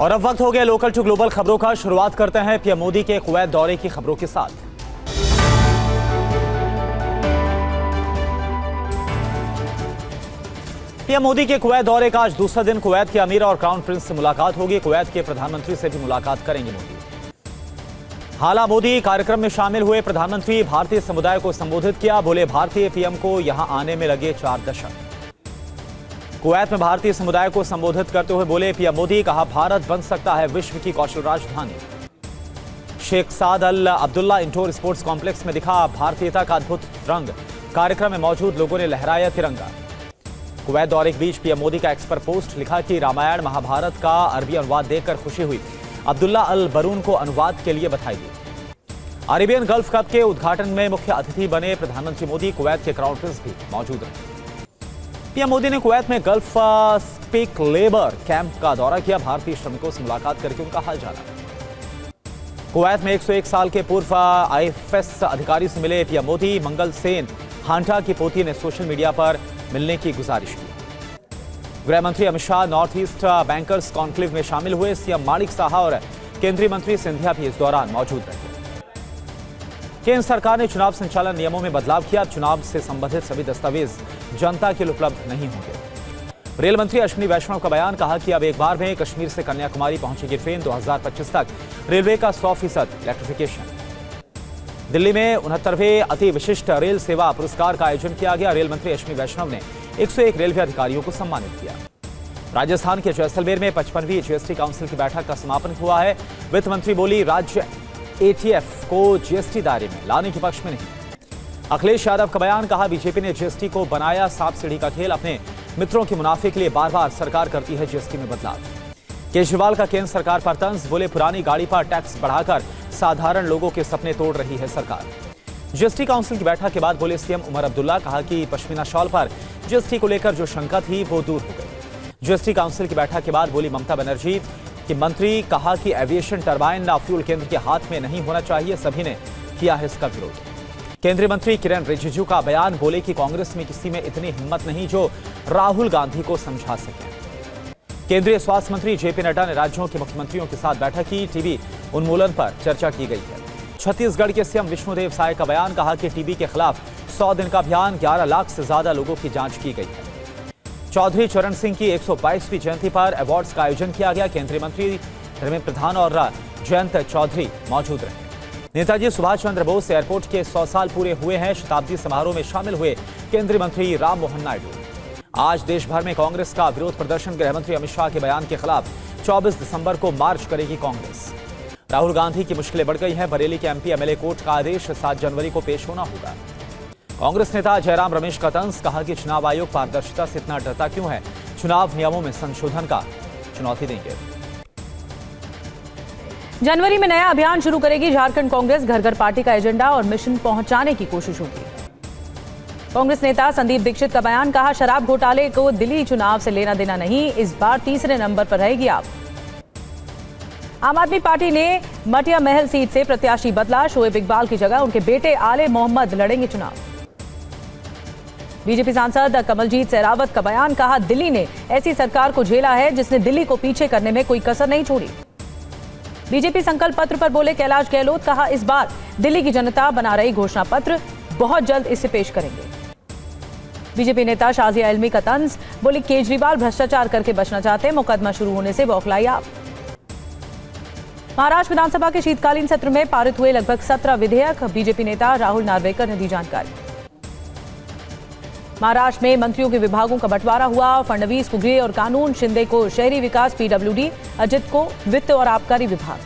और अब वक्त हो गया लोकल टू ग्लोबल खबरों का। शुरुआत करते हैं पीएम मोदी के कुवैत दौरे की खबरों के साथ। पीएम मोदी के कुवैत दौरे का आज दूसरा दिन। कुवैत के अमीर और क्राउन प्रिंस से मुलाकात होगी। कुवैत के प्रधानमंत्री से भी मुलाकात करेंगे मोदी। हाला मोदी कार्यक्रम में शामिल हुए। प्रधानमंत्री भारतीय समुदाय को संबोधित किया। बोले भारतीय पीएम को यहां आने में लगे 4 दशक। कुवैत में भारतीय समुदाय को संबोधित करते हुए बोले पीएम मोदी, कहा भारत बन सकता है विश्व की कौशल राजधानी। शेख साद अल अब्दुल्ला इंडोर स्पोर्ट्स कॉम्प्लेक्स में दिखा भारतीयता का अद्भुत रंग। कार्यक्रम में मौजूद लोगों ने लहराया तिरंगा। कुवैत दौरे के बीच पीएम मोदी का एक्स पर पोस्ट लिखा कि रामायण महाभारत का अरबी अनुवाद देखकर खुशी हुई। अब्दुल्ला अल बरून को अनुवाद के लिए बधाई दी। अरेबियन गल्फ कप के उद्घाटन में मुख्य अतिथि बने प्रधानमंत्री मोदी। कुवैत के क्राउन प्रिंस भी मौजूद रहे। पीएम मोदी ने कुवैत में गल्फ स्पीक लेबर कैंप का दौरा किया। भारतीय श्रमिकों से मुलाकात करके उनका हाल जाना। कुवैत में 101 साल के पूर्व आईएफएस अधिकारी से मिले पीएम मोदी। मंगल सेन हांटा की पोती ने सोशल मीडिया पर मिलने की गुजारिश की। गृह मंत्री Amit Shah north east bankers conclave में शामिल हुए। सीएम माणिक साहा और केंद्रीय मंत्री सिंधिया भी इस दौरान मौजूद रहे। केंद्र सरकार ने चुनाव संचालन नियमों में बदलाव किया। चुनाव से संबंधित सभी दस्तावेज जनता के लिए उपलब्ध नहीं होंगे। रेल मंत्री अश्विनी वैष्णव का बयान, कहा कि अब एक बार में कश्मीर से कन्याकुमारी पहुंचेगी ट्रेन। 2025 तक रेलवे का 100% इलेक्ट्रिफिकेशन। दिल्ली में 69वें अति विशिष्ट रेल सेवा पुरस्कार का आयोजन किया गया। रेल मंत्री अश्विनी वैष्णव ने 101 रेलवे अधिकारियों को सम्मानित किया। राजस्थान के जैसलमेर में 55वीं जीएसटी काउंसिल की बैठक का समापन हुआ है। वित्त मंत्री बोली, राज्य एटीएफ को जीएसटी दायरे में लाने के पक्ष में नहीं। अखिलेश यादव का बयान, कहा बीजेपी ने जीएसटी को बनाया सांप सीढ़ी का खेल। अपने मित्रों के मुनाफे के लिए बार बार सरकार करती है जीएसटी में बदलाव। केजरीवाल का केंद्र सरकार पर तंज, बोले पुरानी गाड़ी पर टैक्स बढ़ाकर साधारण लोगों के सपने तोड़ रही है सरकार। जीएसटी काउंसिल की बैठक के बाद बोले सीएम उमर अब्दुल्ला, कहा कि पश्मीना शॉल पर जीएसटी को लेकर जो शंका थी वो दूर हो गई। जीएसटी काउंसिल की बैठक के बाद बोली ममता बनर्जी कि मंत्री, कहा कि एविएशन टरबाइन फ्यूल केंद्र के हाथ में नहीं होना चाहिए। सभी ने किया है इसका विरोध। केंद्रीय मंत्री किरण रिजिजू का बयान, बोले कि कांग्रेस में किसी में इतनी हिम्मत नहीं जो राहुल गांधी को समझा सके। केंद्रीय स्वास्थ्य मंत्री जेपी नड्डा ने राज्यों के मुख्यमंत्रियों के साथ बैठक की। टीबी उन्मूलन पर चर्चा की गई है। छत्तीसगढ़ के सीएम विष्णुदेव साय का बयान, कहा कि टीबी के खिलाफ 100 दिन का अभियान। 11 लाख से ज्यादा लोगों की जांच की गई है। चौधरी चरण सिंह की 122वीं जयंती पर अवार्ड्स का आयोजन किया गया। केंद्रीय मंत्री धर्मेंद्र प्रधान और जयंत चौधरी मौजूद रहे। नेताजी सुभाष चंद्र बोस एयरपोर्ट के 100 साल पूरे हुए हैं। शताब्दी समारोह में शामिल हुए केंद्रीय मंत्री राम मोहन नायडू। आज देश भर में कांग्रेस का विरोध प्रदर्शन। गृह मंत्री अमित शाह के बयान के खिलाफ 24 दिसंबर को मार्च करेगी कांग्रेस। राहुल गांधी की मुश्किलें बढ़ गई हैं। बरेली के एमपी एमएलए कोर्ट का आदेश, 7 जनवरी को पेश होना होगा। कांग्रेस नेता जयराम रमेश का तंज, कहा कि चुनाव आयोग पारदर्शिता से इतना डरता क्यों है। चुनाव नियमों में संशोधन का चुनौती देंगे। जनवरी में नया अभियान शुरू करेगी झारखंड कांग्रेस। घर घर पार्टी का एजेंडा और मिशन पहुंचाने की कोशिश होगी। कांग्रेस नेता संदीप दीक्षित का बयान, कहा शराब घोटाले को दिल्ली चुनाव से लेना देना नहीं। इस बार तीसरे नंबर पर रहेगी आप। आम आदमी पार्टी ने मटिया महल सीट से प्रत्याशी बदला। शोएब इकबाल की जगह उनके बेटे आले मोहम्मद लड़ेंगे चुनाव। बीजेपी सांसद कमलजीत सहरावत का बयान, कहा दिल्ली ने ऐसी सरकार को झेला है जिसने दिल्ली को पीछे करने में कोई कसर नहीं छोड़ी। बीजेपी संकल्प पत्र पर बोले कैलाश गहलोत, कहा इस बार दिल्ली की जनता बना रही घोषणा पत्र, बहुत जल्द इसे पेश करेंगे। बीजेपी नेता शाजिया इल्मी का तंज, बोले केजरीवाल भ्रष्टाचार करके बचना चाहते हैं। मुकदमा शुरू होने से बौखलाई आप। महाराष्ट्र विधानसभा के शीतकालीन सत्र में पारित हुए लगभग 17 विधेयक। बीजेपी नेता राहुल नार्वेकर ने दी जानकारी। महाराष्ट्र में मंत्रियों के विभागों का बंटवारा हुआ। फडणवीस को गृह और कानून, शिंदे को शहरी विकास पीडब्ल्यूडी, अजित को वित्त और आबकारी विभाग।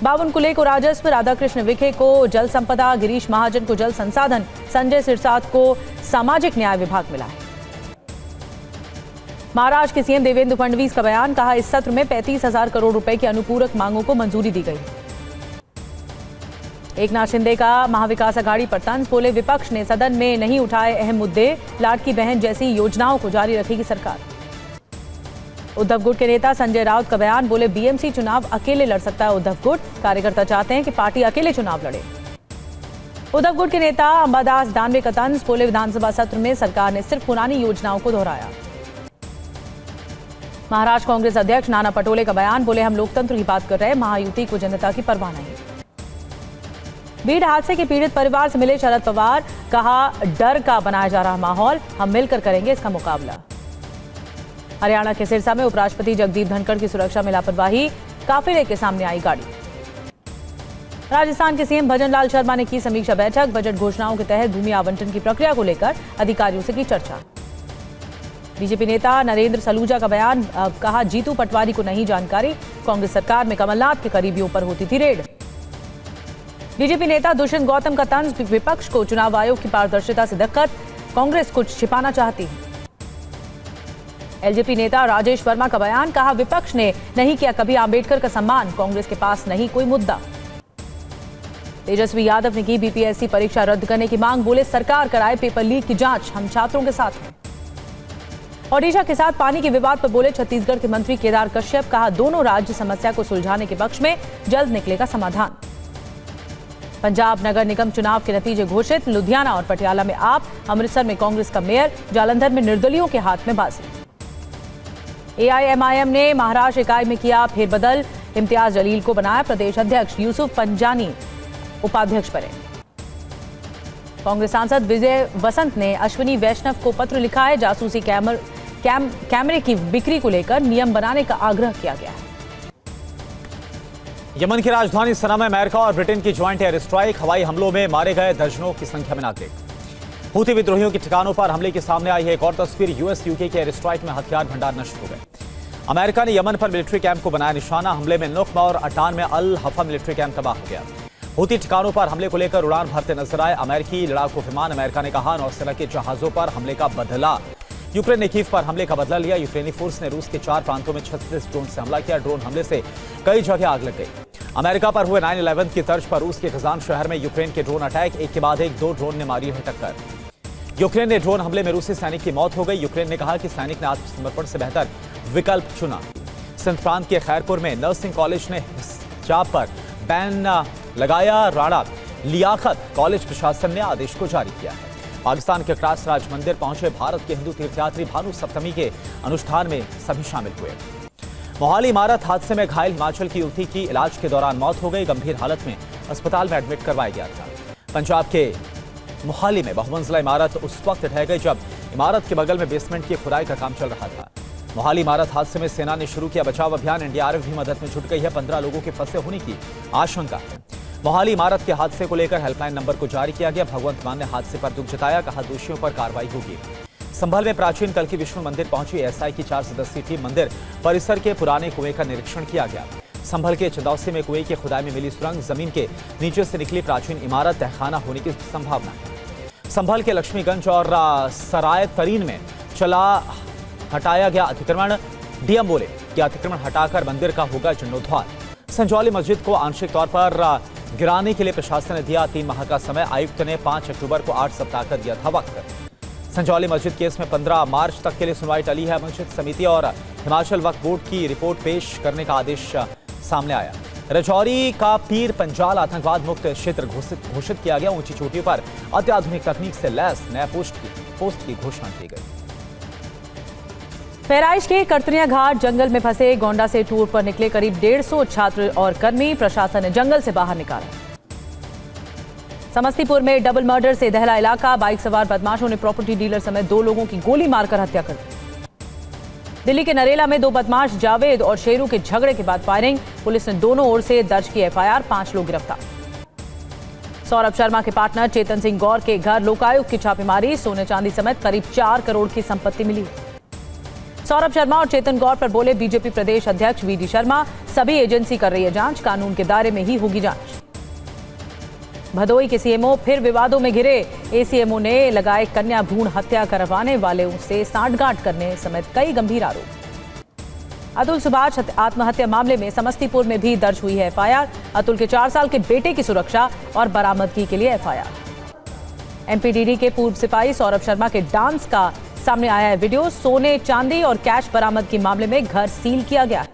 बावनकुले को राजस्व, राधाकृष्ण विखे को जल संपदा, गिरीश महाजन को जल संसाधन, संजय सिरसाट को सामाजिक न्याय विभाग मिला है। महाराष्ट्र के सीएम देवेंद्र फडणवीस का बयान, कहा इस सत्र में 35,000 करोड़ रुपए की अनुपूरक मांगों को मंजूरी दी गई। एकनाथ शिंदे का महाविकास अघाड़ी पर तंज, बोले विपक्ष ने सदन में नहीं उठाए अहम मुद्दे। लाडकी बहन जैसी योजनाओं को जारी रखेगी सरकार। उद्धव गुट के नेता संजय राउत का बयान, बोले बीएमसी चुनाव अकेले लड़ सकता है उद्धव गुट। कार्यकर्ता चाहते हैं कि पार्टी अकेले चुनाव लड़े। उद्धव गुट के नेता अंबादास दानवे का तंज, बोले विधानसभा सत्र में सरकार ने सिर्फ पुरानी योजनाओं को दोहराया। महाराष्ट्र कांग्रेस अध्यक्ष नाना पटोले का बयान, बोले हम लोकतंत्र की बात कर रहे हैं, महायुति को जनता की परवाह नहीं। भीड़ हादसे के पीड़ित परिवार से मिले शरद पवार, कहा डर का बनाया जा रहा माहौल, हम मिलकर करेंगे इसका मुकाबला। हरियाणा के सिरसा में उपराष्ट्रपति जगदीप धनखड़ की सुरक्षा में लापरवाही, काफिले के सामने आई गाड़ी। राजस्थान के सीएम भजनलाल शर्मा ने की समीक्षा बैठक, बजट घोषणाओं के तहत भूमि आवंटन की प्रक्रिया को लेकर अधिकारियों से की चर्चा। बीजेपी नेता नरेंद्र सलूजा का बयान, कहा जीतू पटवारी को नहीं जानकारी, कांग्रेस सरकार में कमलनाथ के करीबियों पर होती थी रेड। बीजेपी नेता दुष्यंत गौतम का तंज, विपक्ष को चुनाव आयोग की पारदर्शिता से दिक्कत, कांग्रेस कुछ छिपाना चाहती है। एलजेपी नेता राजेश वर्मा का बयान, कहा विपक्ष ने नहीं किया कभी आंबेडकर का सम्मान, कांग्रेस के पास नहीं कोई मुद्दा। तेजस्वी यादव ने की बीपीएससी परीक्षा रद्द करने की मांग, बोले सरकार कराए पेपर लीक की जांच, हम छात्रों के साथ हैं। ओडिशा के साथ पानी के विवाद पर बोले छत्तीसगढ़ के मंत्री केदार कश्यप, कहा दोनों राज्य समस्या को सुलझाने के पक्ष में, जल्द निकलेगा समाधान। पंजाब नगर निगम चुनाव के नतीजे घोषित, लुधियाना और पटियाला में आप, अमृतसर में कांग्रेस का मेयर, जालंधर में निर्दलियों के हाथ में बाजी। एआईएमआईएम ने महाराष्ट्र इकाई में किया फेरबदल, इम्तियाज जलील को बनाया प्रदेश अध्यक्ष, यूसुफ पंजानी उपाध्यक्ष बने। कांग्रेस सांसद विजय वसंत ने अश्विनी वैष्णव को पत्र लिखा है, जासूसी कैमरे की बिक्री को लेकर नियम बनाने का आग्रह किया गया है। यमन की राजधानी सना में अमेरिका और ब्रिटेन की ज्वाइंट एयर स्ट्राइक, हवाई हमलों में मारे गए दर्जनों की संख्या में नागरिक। हूथी विद्रोहियों के ठिकानों पर हमले के सामने आई है एक और तस्वीर, यूएस यूके के एयर स्ट्राइक में हथियार भंडार नष्ट हो गए। अमेरिका ने यमन पर मिलिट्री कैंप को बनाया निशाना, हमले में नुक्मा और अटान में अल हफा मिलिट्री कैंप तबाह हो गया। हूथी ठिकानों पर हमले को लेकर उड़ान भरते नजर आए अमेरिकी लड़ाकू विमान, अमेरिका ने कहा नौसेना के जहाजों पर हमले का बदला। यूक्रेन ने कीव पर हमले का बदला लिया, यूक्रेनी फोर्स ने रूस के 4 प्रांतों में 36 ड्रोन से हमला किया, ड्रोन हमले से कई जगह आग लग गई। अमेरिका पर हुए 9/11 की तर्ज पर रूस के कजान शहर में यूक्रेन के ड्रोन अटैक, एक के बाद एक 2 ड्रोन ने मारी है टक्कर। यूक्रेन ने ड्रोन हमले में रूसी सैनिक की मौत हो गई, यूक्रेन ने कहा कि सैनिक ने आत्मसमर्पण से बेहतर विकल्प चुना। सिंध प्रांत के खैरपुर में नर्सिंग कॉलेज ने हिजाब पर बैन लगाया, राणा लियाकत कॉलेज प्रशासन ने आदेश को जारी किया है। पाकिस्तान के क्रास राज मंदिर पहुंचे भारत के हिंदू तीर्थयात्री, भानु सप्तमी के अनुष्ठान में सभी शामिल हुए। मोहाली इमारत हादसे में घायल हिमाचल की युवती की इलाज के दौरान मौत हो गई, गंभीर हालत में अस्पताल में एडमिट करवाया गया था। पंजाब के मोहाली में बहुमंजिला इमारत उस वक्त ढह गई जब इमारत के बगल में बेसमेंट की खुदाई का काम चल रहा था। मोहाली इमारत हादसे में सेना ने शुरू किया बचाव अभियान, एनडीआरएफ भी मदद में जुट गई है, 15 लोगों के फंसे होने की आशंका है। मोहाली इमारत के हादसे को लेकर हेल्पलाइन नंबर को जारी किया गया। भगवंत मान ने हादसे पर दुख जताया, कहा दोषियों पर कार्रवाई होगी। संभल में प्राचीन कल की विष्णु मंदिर पहुंची एएसआई की 4 सदस्यीय टीम, मंदिर परिसर के पुराने कुएं का निरीक्षण किया गया। संभल के चंदौसी में कुएं की खुदाई में मिली सुरंग, जमीन के नीचे से निकली प्राचीन इमारत तहखाना होने की संभावना है। संभल के लक्ष्मीगंज और सराय तरीन में चला हटाया गया अतिक्रमण, डीएम बोले कि अतिक्रमण हटाकर मंदिर का होगा जीर्णोद्धार। संजौली मस्जिद को आंशिक तौर पर गिराने के लिए प्रशासन ने दिया 3 माह का समय, आयुक्त ने 5 अक्टूबर को 8 सप्ताह का दिया था वक्त। संजौली मस्जिद केस में 15 मार्च तक के लिए सुनवाई टली है। मस्जिद समिति और हिमाचल वक्फ बोर्ड की रिपोर्ट पेश करने का आदेश सामने आया। राजौरी का पीर पंजाल आतंकवाद मुक्त क्षेत्र घोषित किया गया, ऊंची चोटियों पर अत्याधुनिक तकनीक से लैस नया पोस्ट की घोषणा की गई। बहराइच के करतनिया घाट जंगल में फंसे, गोंडा से टूर पर निकले करीब 150 छात्र और कर्मी, प्रशासन ने जंगल से बाहर निकाला। समस्तीपुर में डबल मर्डर से दहला इलाका, बाइक सवार बदमाशों ने प्रॉपर्टी डीलर समेत 2 लोगों की गोली मारकर हत्या कर दी। दिल्ली के नरेला में 2 बदमाश जावेद और शेरू के झगड़े के बाद फायरिंग, पुलिस ने दोनों ओर से दर्ज की एफआईआर, 5 लोग गिरफ्तार। सौरभ शर्मा के पार्टनर चेतन सिंह गौर के घर लोकायुक्त की छापेमारी, सोने चांदी समेत करीब 4 करोड़ की संपत्ति मिली। सौरभ शर्मा और चेतन गौर पर बोले बीजेपी प्रदेश अध्यक्ष वीडी शर्मा, सभी एजेंसी कर रही है जांच, कानून के दायरे में ही होगी जांच। भदोई के सीएमओ फिर विवादों में घिरे, एसीएमओ ने लगाए कन्या भ्रूण हत्या करवाने वाले से सांठगांठ करने समेत कई गंभीर आरोप। अतुल सुभाष आत्महत्या मामले में समस्तीपुर में भी दर्ज हुई है एफआईआर, अतुल के 4 साल के बेटे की सुरक्षा और बरामदगी के लिए एफआईआर। एमपीडीडी के पूर्व सिपाही सौरभ शर्मा के डांस का सामने आया है वीडियो, सोने चांदी और कैश बरामद के मामले में घर सील किया गया।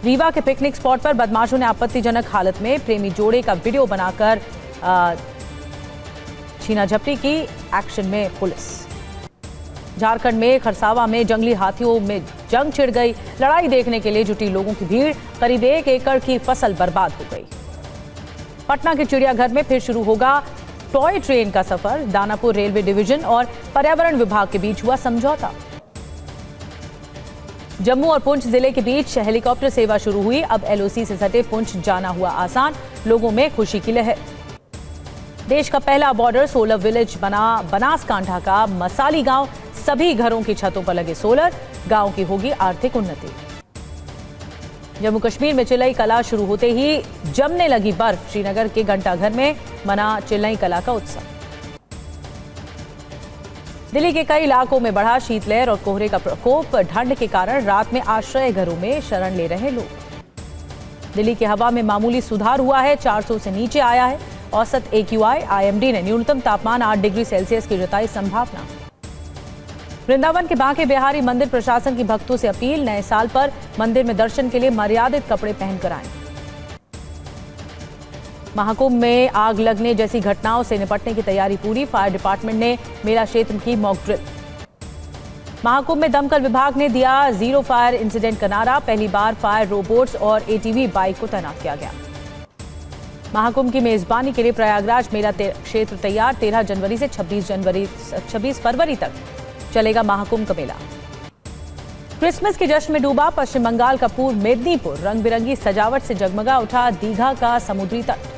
रीवा के पिकनिक स्पॉट पर बदमाशों ने आपत्तिजनक हालत में प्रेमी जोड़े का वीडियो बनाकर छीना झपटी की, एक्शन में पुलिस। झारखंड में खरसावा में जंगली हाथियों में जंग छिड़ गई। लड़ाई देखने के लिए जुटी लोगों की भीड़, करीब 1 एकड़ की फसल बर्बाद हो गई। पटना के चिड़ियाघर में फिर शुरू होगा टॉय ट्रेन का सफर। दानापुर रेलवे डिवीजन और पर्यावरण विभाग के बीच हुआ समझौता। जम्मू और पुंछ जिले के बीच हेलीकॉप्टर सेवा शुरू हुई। अब एलओसी से सटे पुंछ जाना हुआ आसान, लोगों में खुशी की लहर। देश का पहला बॉर्डर सोलर विलेज बना बनासकांठा का मसाली गांव। सभी घरों की छतों पर लगे सोलर, गांव की होगी आर्थिक उन्नति। जम्मू कश्मीर में चिल्लई कला शुरू होते ही जमने लगी बर्फ। श्रीनगर के घंटाघर में मना चिल्लई कला का उत्सव। दिल्ली के कई इलाकों में बढ़ा शीतलहर और कोहरे का प्रकोप। ठंड के कारण रात में आश्रय घरों में शरण ले रहे लोग। दिल्ली की हवा में मामूली सुधार हुआ है, 400 से नीचे आया है औसत AQI। IMD ने न्यूनतम तापमान 8 डिग्री सेल्सियस की जताई संभावना। वृंदावन के बांके बिहारी मंदिर प्रशासन की भक्तों से अपील, नए साल पर मंदिर में दर्शन के लिए मर्यादित कपड़े पहनकर आएं। महाकुंभ में आग लगने जैसी घटनाओं से निपटने की तैयारी पूरी। फायर डिपार्टमेंट ने मेला क्षेत्र की मॉक ड्रिल। महाकुंभ में दमकल विभाग ने दिया 0 फायर इंसिडेंट का नारा। पहली बार फायर रोबोट्स और ATV बाइक को तैनात किया गया। महाकुंभ की मेजबानी के लिए प्रयागराज मेला क्षेत्र तैयार। 13 जनवरी से 26 फरवरी तक चलेगा महाकुंभ का मेला। क्रिसमस के जश्न में डूबा पश्चिम बंगाल का पूर्व मेदिनीपुर। रंग बिरंगी सजावट से जगमगा उठा दीघा का समुद्री तट।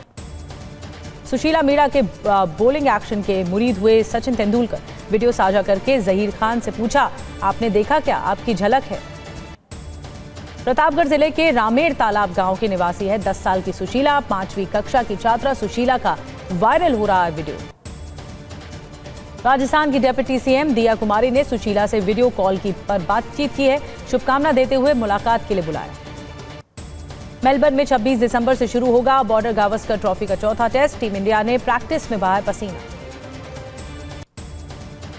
सुशीला मीणा के बॉलिंग एक्शन के मुरीद हुए सचिन तेंदुलकर। वीडियो साझा करके जहीर खान से पूछा, आपने देखा क्या, आपकी झलक है। प्रतापगढ़ जिले के रामेड़ तालाब गांव के निवासी है 10 साल की सुशीला। 5वीं कक्षा की छात्रा सुशीला का वायरल हो रहा है वीडियो। राजस्थान की डिप्टी CM दिया कुमारी ने सुशीला से वीडियो कॉल पर बातचीत की है। शुभकामना देते हुए मुलाकात के लिए बुलाया। मेलबर्न में 26 दिसंबर से शुरू होगा बॉर्डर गावस्कर ट्रॉफी का चौथा टेस्ट। टीम इंडिया ने प्रैक्टिस में बहाया पसीना।